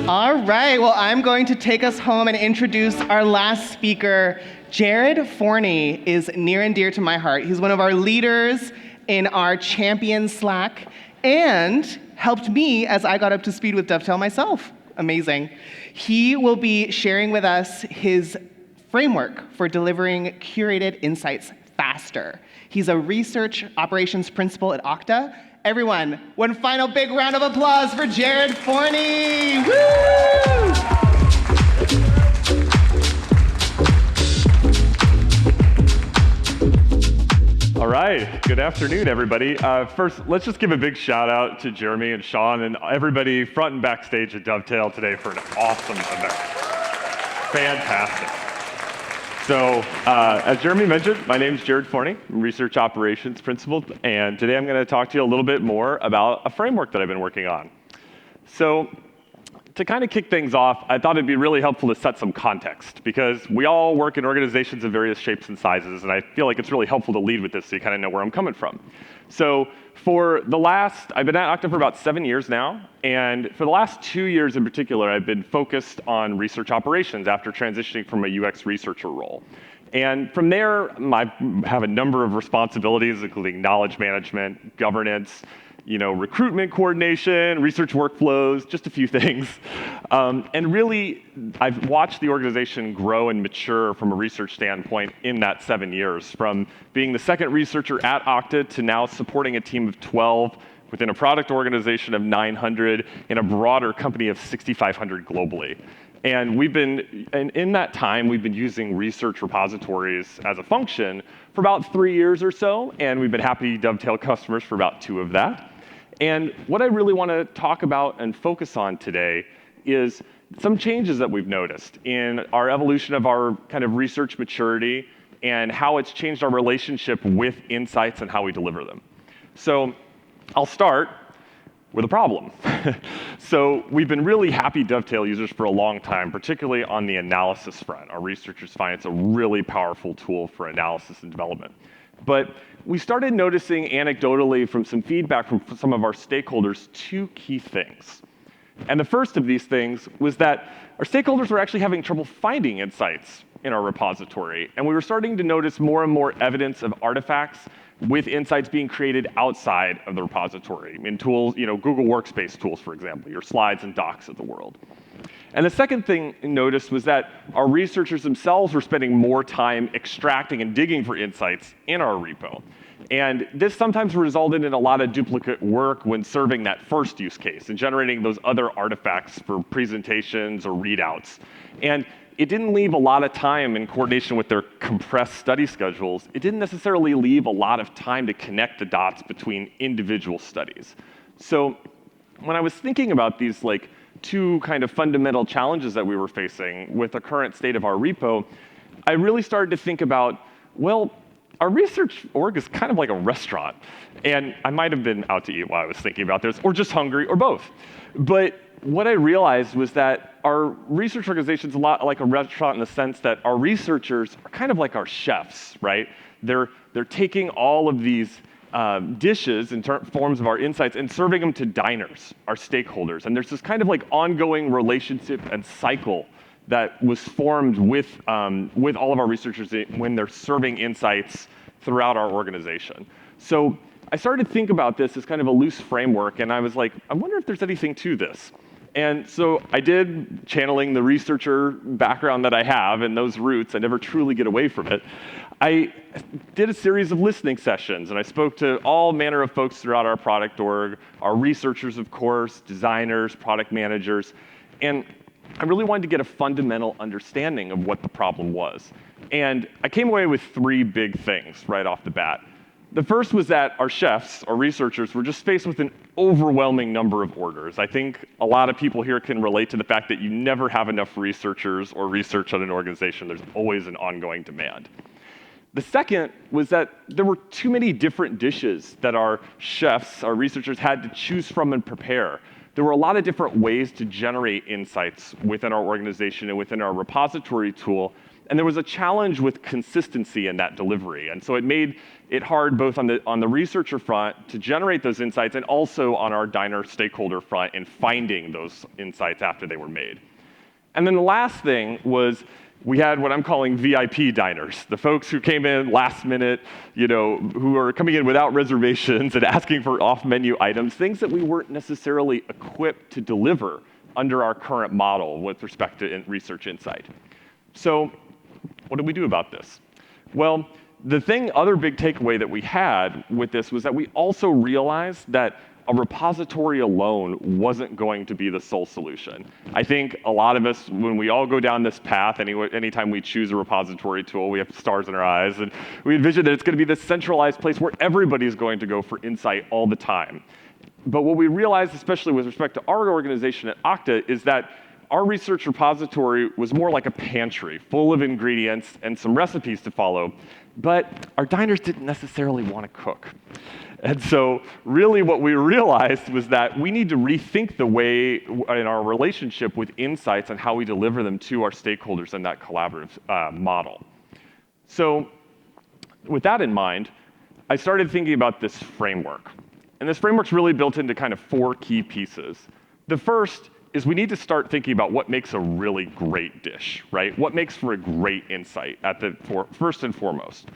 All right, well, I'm going to take us home and introduce our last speaker. Jared Forney is near and dear to my heart. He's one of our leaders in our champion Slack and helped me as I got up to speed with Dovetail myself. Amazing. He will be sharing with us his framework for delivering curated insights faster. He's a research operations principal at Okta. Everyone, one final big round of applause for Jared Forney. Woo! All right, good afternoon, everybody. First, let's just give a big shout out to Jeremy and Sean and everybody front and backstage at Dovetail today for an awesome event. Fantastic. So, as Jeremy mentioned, my name is Jared Forney. I'm Research Operations Principal, and today I'm going to talk to you a little bit more about a framework that I've been working on. So, to kind of kick things off, I thought it'd be really helpful to set some context, because we all work in organizations of various shapes and sizes, and I feel like it's really helpful to lead with this so you kind of know where I'm coming from. So, I've been at Okta for about 7 years now, and for the last 2 years in particular, I've been focused on research operations after transitioning from a UX researcher role. And from there, I have a number of responsibilities, including knowledge management, governance, recruitment coordination, research workflows, just a few things. And really, I've watched the organization grow and mature from a research standpoint in that 7 years, from being the second researcher at Okta to now supporting a team of 12 within a product organization of 900 in a broader company of 6,500 globally. And in that time, we've been using research repositories as a function for about 3 years or so, and we've been happy Dovetail customers for about 2 of that. And what I really want to talk about and focus on today is some changes that we've noticed in our evolution of our kind of research maturity and how it's changed our relationship with insights and how we deliver them. So I'll start with a problem. So we've been really happy Dovetail users for a long time, particularly on the analysis front. Our researchers find it's a really powerful tool for analysis and development. But we started noticing anecdotally from some feedback from some of our stakeholders 2 key things. And the first of these things was that our stakeholders were actually having trouble finding insights in our repository. And we were starting to notice more and more evidence of artifacts with insights being created outside of the repository in tools, Google Workspace tools, for example, your slides and docs of the world. And the second thing I noticed was that our researchers themselves were spending more time extracting and digging for insights in our repo. And this sometimes resulted in a lot of duplicate work when serving that first use case and generating those other artifacts for presentations or readouts. And it didn't leave a lot of time in coordination with their compressed study schedules. It didn't necessarily leave a lot of time to connect the dots between individual studies. So when I was thinking about these 2 kind of fundamental challenges that we were facing with the current state of our repo, I really started to think about, well, our research org is kind of like a restaurant. And I might have been out to eat while I was thinking about this, or just hungry, or both. But what I realized was that our research organization is a lot like a restaurant in the sense that our researchers are kind of like our chefs, right? They're taking all of these dishes in forms of our insights and serving them to diners, our stakeholders. And there's this kind of ongoing relationship and cycle that was formed with all of our researchers when they're serving insights throughout our organization. So I started to think about this as kind of a loose framework, and I was like, I wonder if there's anything to this. And so I did, channeling the researcher background that I have and those roots, I never truly get away from it. I did a series of listening sessions, and I spoke to all manner of folks throughout our product org, our researchers, of course, designers, product managers, and I really wanted to get a fundamental understanding of what the problem was. And I came away with 3 big things right off the bat. The first was that our chefs, our researchers, were just faced with an overwhelming number of orders. I think a lot of people here can relate to the fact that you never have enough researchers or research on an organization. There's always an ongoing demand. The second was that there were too many different dishes that our chefs, our researchers, had to choose from and prepare. There were a lot of different ways to generate insights within our organization and within our repository tool, And there was a challenge with consistency in that delivery. And so it made it hard both on the researcher front to generate those insights and also on our diner stakeholder front in finding those insights after they were made. And then the last thing was we had what I'm calling VIP diners, the folks who came in last minute, who are coming in without reservations and asking for off-menu items, things that we weren't necessarily equipped to deliver under our current model with respect to research insight. So what do we do about this? Well, the other big takeaway that we had with this was that we also realized that a repository alone wasn't going to be the sole solution. I think a lot of us, when we all go down this path, anytime we choose a repository tool, we have stars in our eyes, and we envision that it's going to be this centralized place where everybody's going to go for insight all the time. But what we realized, especially with respect to our organization at Okta, is that our research repository was more like a pantry full of ingredients and some recipes to follow, but our diners didn't necessarily want to cook. And so really what we realized was that we need to rethink the way in our relationship with insights and how we deliver them to our stakeholders in that collaborative model. So with that in mind, I started thinking about this framework. And this framework's really built into kind of 4 key pieces. The first is we need to start thinking about what makes a really great dish, right? What makes for a great insight first and foremost.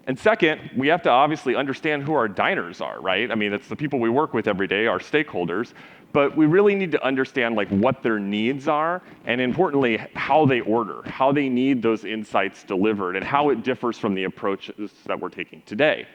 And second, we have to obviously understand who our diners are, right? I mean, it's the people we work with every day, our stakeholders, but we really need to understand what their needs are, and importantly, how they order, how they need those insights delivered, and how it differs from the approaches that we're taking today.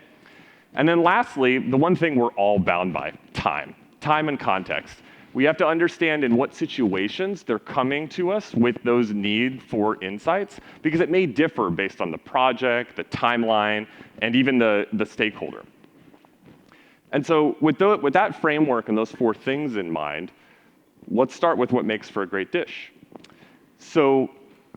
And then lastly, the one thing we're all bound by, time and context. We have to understand in what situations they're coming to us with those need for insights, because it may differ based on the project, the timeline, and even the stakeholder. And so with that framework and those 4 things in mind, let's start with what makes for a great dish. So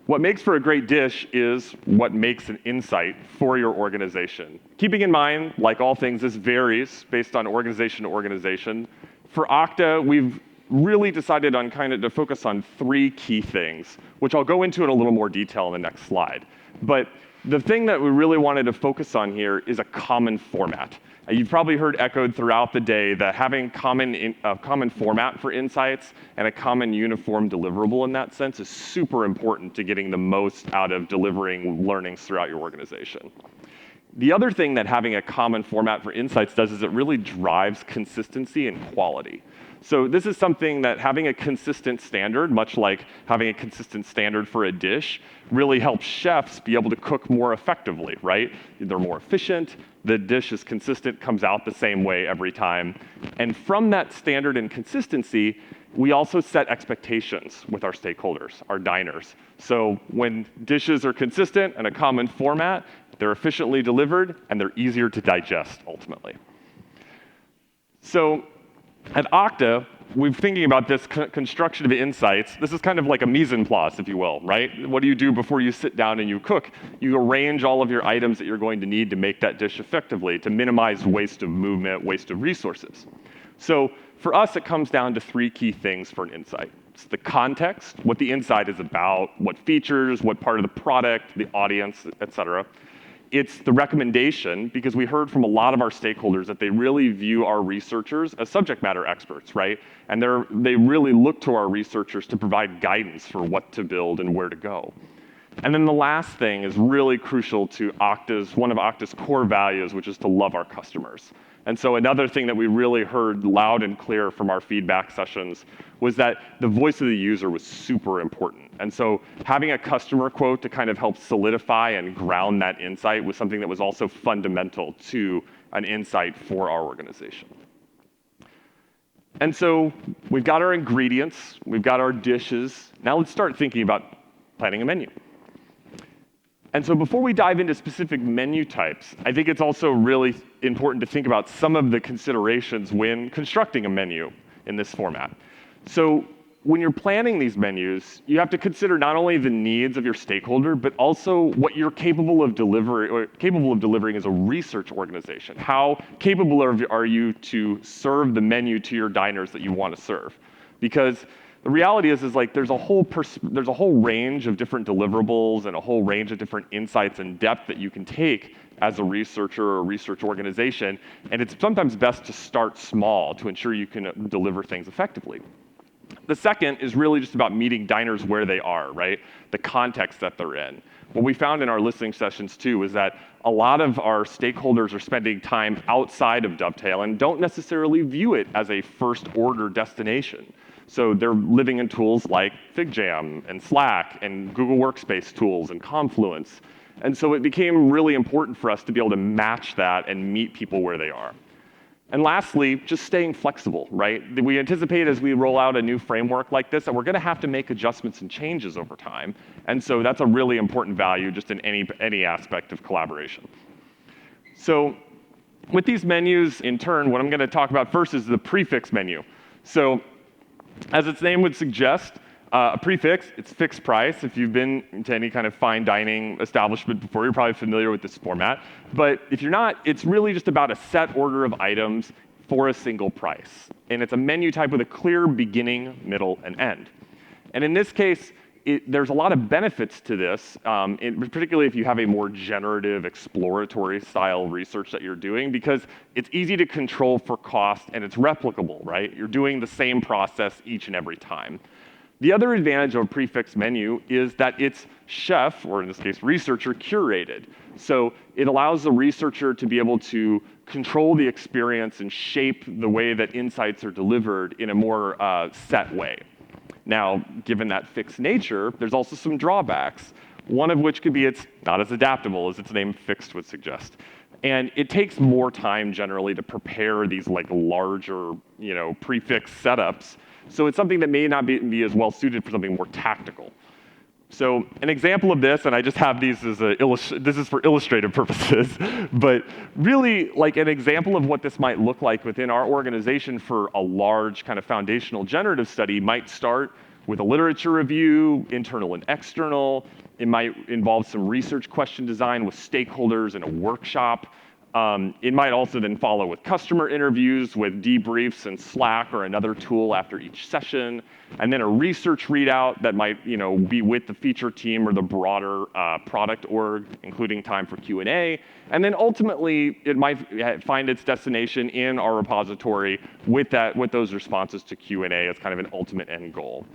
what makes for a great dish is what makes an insight for your organization. Keeping in mind, like all things, this varies based on organization to organization. For Okta, we've really decided on to focus on 3 key things, which I'll go into in a little more detail in the next slide. But the thing that we really wanted to focus on here is a common format. You've probably heard echoed throughout the day that having a common format for insights and a common uniform deliverable in that sense is super important to getting the most out of delivering learnings throughout your organization. The other thing that having a common format for insights does is it really drives consistency and quality. So this is something that having a consistent standard, much like having a consistent standard for a dish, really helps chefs be able to cook more effectively, right? They're more efficient, the dish is consistent, comes out the same way every time. And from that standard and consistency, we also set expectations with our stakeholders, our diners. So when dishes are consistent and a common format, they're efficiently delivered, and they're easier to digest, ultimately. So at Okta, we're thinking about this construction of insights. This is kind of like a mise en place, if you will, right? What do you do before you sit down and you cook? You arrange all of your items that you're going to need to make that dish effectively, to minimize waste of movement, waste of resources. So for us, it comes down to 3 key things for an insight. It's the context, what the insight is about, what features, what part of the product, the audience, et cetera. It's the recommendation, because we heard from a lot of our stakeholders that they really view our researchers as subject matter experts, right? And they really look to our researchers to provide guidance for what to build and where to go. And then the last thing is really crucial to one of Okta's core values, which is to love our customers. And so another thing that we really heard loud and clear from our feedback sessions was that the voice of the user was super important. And so having a customer quote to kind of help solidify and ground that insight was something that was also fundamental to an insight for our organization. And so we've got our ingredients, we've got our dishes. Now let's start thinking about planning a menu. And so before we dive into specific menu types, I think it's also really important to think about some of the considerations when constructing a menu in this format. So when you're planning these menus, you have to consider not only the needs of your stakeholder, but also what you're capable of delivering as a research organization. How capable are you to serve the menu to your diners that you want to serve? Because the reality is like there's a whole range of different deliverables and a whole range of different insights and depth that you can take as a researcher or a research organization, and it's sometimes best to start small to ensure you can deliver things effectively. The second is really just about meeting diners where they are, right? The context that they're in. What we found in our listening sessions too is that a lot of our stakeholders are spending time outside of Dovetail and don't necessarily view it as a first order destination. So they're living in tools like FigJam and Slack and Google Workspace tools and Confluence. And so it became really important for us to be able to match that and meet people where they are. And lastly, just staying flexible, right? We anticipate as we roll out a new framework like this that we're going to have to make adjustments and changes over time. And so that's a really important value just in any aspect of collaboration. So with these menus, in turn, what I'm going to talk about first is the prefix menu. So as its name would suggest, a prefix, it's fixed price. If you've been to any kind of fine dining establishment before, you're probably familiar with this format. But if you're not, it's really just about a set order of items for a single price. And it's a menu type with a clear beginning, middle, and end. And in this case, there's a lot of benefits to this, particularly if you have a more generative, exploratory style research that you're doing, because it's easy to control for cost and it's replicable, right? You're doing the same process each and every time. The other advantage of a prefix menu is that it's chef, or in this case, researcher curated. So it allows the researcher to be able to control the experience and shape the way that insights are delivered in a more set way. Now, given that fixed nature, there's also some drawbacks, one of which could be it's not as adaptable as its name fixed would suggest. And it takes more time generally to prepare these like larger, prefix setups. So it's something that may not be as well suited for something more tactical. So an example of this, and I just have these as this is for illustrative purposes, but really like an example of what this might look like within our organization for a large kind of foundational generative study might start with a literature review, internal and external. It might involve some research question design with stakeholders in a workshop. It might also then follow with customer interviews with debriefs in Slack or another tool after each session, and then a research readout that might be with the feature team or the broader product org, including time for Q&A, and then ultimately it might find its destination in our repository with those responses to Q&A as kind of an ultimate end goal.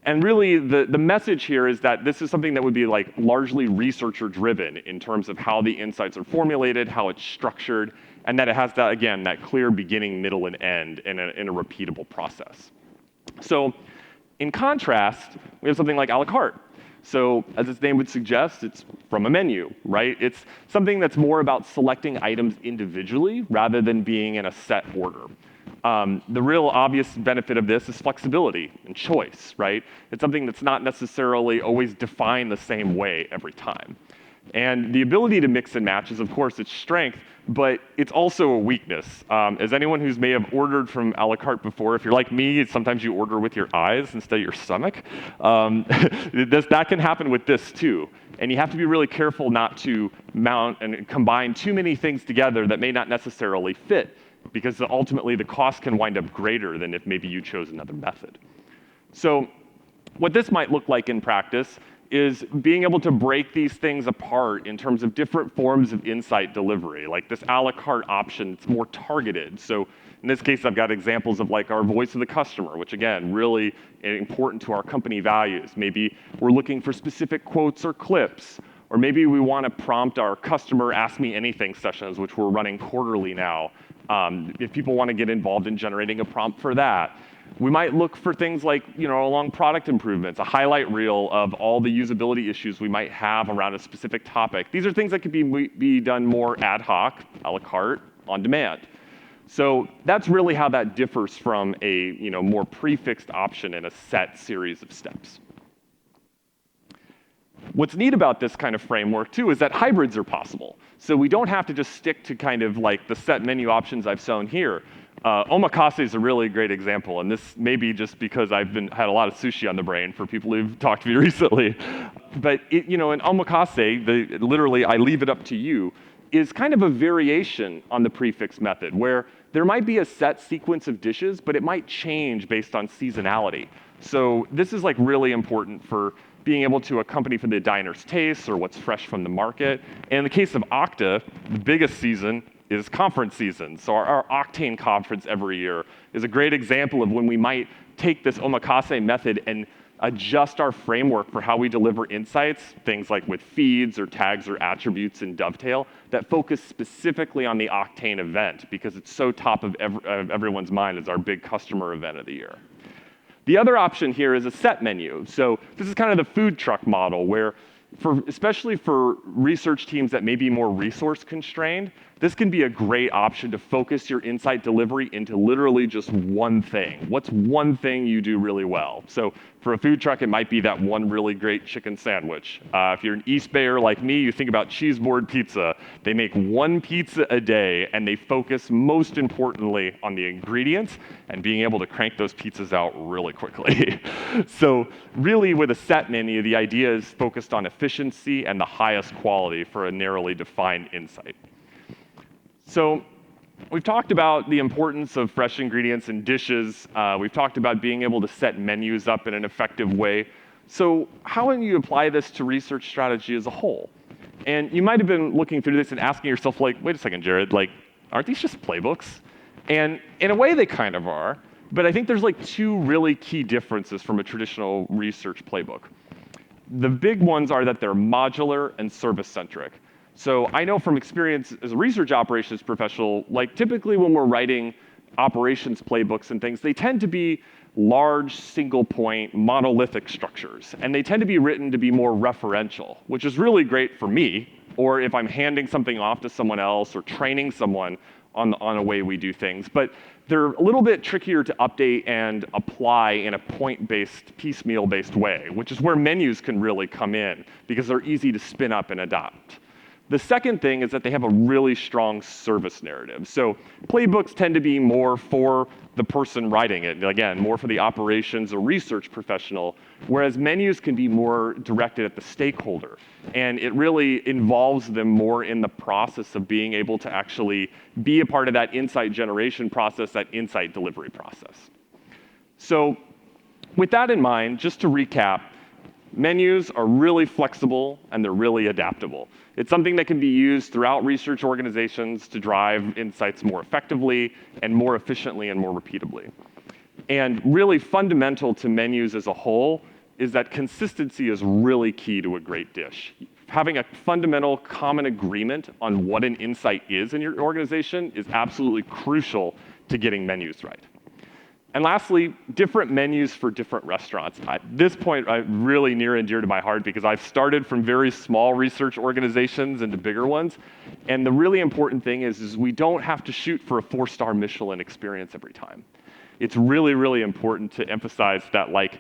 And really, the message here is that this is something that would be like largely researcher-driven in terms of how the insights are formulated, how it's structured, and that it has that, again, that clear beginning, middle, and end in a repeatable process. So in contrast, we have something like a la carte. So as its name would suggest, it's from a menu, right? It's something that's more about selecting items individually rather than being in a set order. The real obvious benefit of this is flexibility and choice, right? It's something that's not necessarily always defined the same way every time. And the ability to mix and match is, of course, its strength, but it's also a weakness. As anyone who may have ordered from a la carte before, if you're like me, sometimes you order with your eyes instead of your stomach. That can happen with this too. And you have to be really careful not to mount and combine too many things together that may not necessarily fit, because ultimately the cost can wind up greater than if maybe you chose another method. So what this might look like in practice is being able to break these things apart in terms of different forms of insight delivery. Like this a la carte option, it's more targeted. So in this case, I've got examples of like our voice of the customer, which again, really important to our company values. Maybe we're looking for specific quotes or clips, or maybe we want to prompt our customer ask me anything sessions, which we're running quarterly now. If people want to get involved in generating a prompt for that. We might look for things like, along product improvements, a highlight reel of all the usability issues we might have around a specific topic. These are things that could be done more ad hoc, a la carte, on demand. So that's really how that differs from a more prefixed option in a set series of steps. What's neat about this kind of framework too is that hybrids are possible. So we don't have to just stick to kind of like the set menu options I've shown here. Omakase is a really great example, and this may be just because I've had a lot of sushi on the brain for people who've talked to me recently. But in omakase, literally I leave it up to you, is kind of a variation on the prefix method where there might be a set sequence of dishes, but it might change based on seasonality. So this is like really important for being able to accompany for the diner's taste or what's fresh from the market. And in the case of Okta, the biggest season is conference season. So our Octane conference every year is a great example of when we might take this omakase method and adjust our framework for how we deliver insights, things like with feeds or tags or attributes in Dovetail that focus specifically on the Octane event because it's so top of everyone's mind as our big customer event of the year. The other option here is a set menu. So this is kind of the food truck model where especially for research teams that may be more resource constrained, this can be a great option to focus your insight delivery into literally just one thing. What's one thing you do really well? So for a food truck, it might be that one really great chicken sandwich. If you're an East Bayer like me, you think about cheese board pizza. They make one pizza a day, and they focus most importantly on the ingredients and being able to crank those pizzas out really quickly. So really with a set menu, the idea is focused on efficiency and the highest quality for a narrowly defined insight. So we've talked about the importance of fresh ingredients in dishes. We've talked about being able to set menus up in an effective way. So how do you apply this to research strategy as a whole? And you might have been looking through this and asking yourself, like, wait a second, Jared, like, aren't these just playbooks? And in a way, they kind of are. But I think there's like two really key differences from a traditional research playbook. The big ones are that they're modular and service-centric. So I know from experience as a research operations professional, like typically when we're writing operations playbooks and things, they tend to be large, single point, monolithic structures. And they tend to be written to be more referential, which is really great for me, or if I'm handing something off to someone else or training someone on a way we do things. But they're a little bit trickier to update and apply in a point-based, piecemeal-based way, which is where menus can really come in because they're easy to spin up and adopt. The second thing is that they have a really strong service narrative. So playbooks tend to be more for the person writing it, again, more for the operations or research professional, whereas menus can be more directed at the stakeholder. And it really involves them more in the process of being able to actually be a part of that insight generation process, that insight delivery process. So with that in mind, just to recap, menus are really flexible and they're really adaptable. It's something that can be used throughout research organizations to drive insights more effectively and more efficiently and more repeatably. And really fundamental to menus as a whole is that consistency is really key to a great dish. Having a fundamental common agreement on what an insight is in your organization is absolutely crucial to getting menus right. And lastly, different menus for different restaurants. At this point, really near and dear to my heart because I've started from very small research organizations into bigger ones. And the really important thing is we don't have to shoot for a 4-star Michelin experience every time. It's really, really important to emphasize that like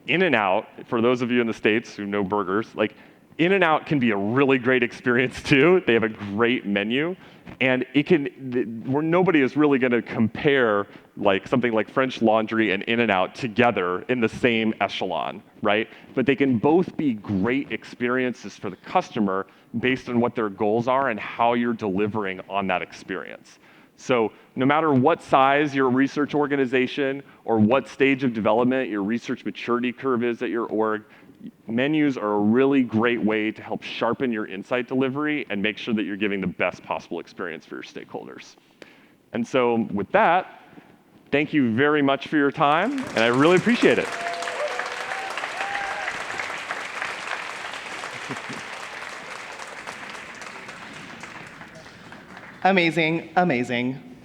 In-N-Out, for those of you in the States who know burgers, like In-N-Out can be a really great experience too. They have a great menu. And it can, where nobody is really going to compare like something like French Laundry and In-N-Out together in the same echelon, right? But they can both be great experiences for the customer based on what their goals are and how you're delivering on that experience. So no matter what size your research organization or what stage of development your research maturity curve is at your org, menus are a really great way to help sharpen your insight delivery and make sure that you're giving the best possible experience for your stakeholders. And so with that, thank you very much for your time, and I really appreciate it. Amazing, amazing.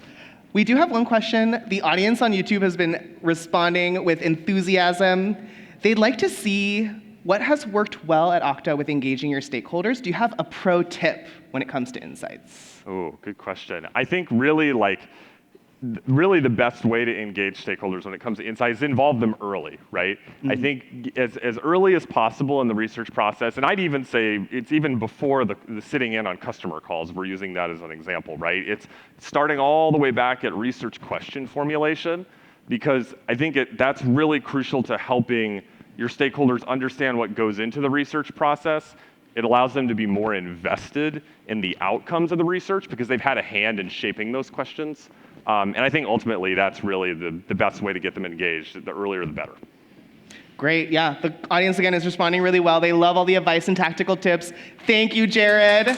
We do have one question. The audience on YouTube has been responding with enthusiasm. They'd like to see what has worked well at Okta with engaging your stakeholders. Do you have a pro tip when it comes to insights? Oh, good question. I think really the best way to engage stakeholders when it comes to insights is involve them early, right? Mm-hmm. I think as early as possible in the research process, and I'd even say it's even before the sitting in on customer calls, we're using that as an example, right? It's starting all the way back at research question formulation, because I think that's really crucial to helping your stakeholders understand what goes into the research process. It allows them to be more invested in the outcomes of the research because they've had a hand in shaping those questions. And I think ultimately that's really the best way to get them engaged. The earlier, the better. Great, yeah. The audience, again, is responding really well. They love all the advice and tactical tips. Thank you, Jared.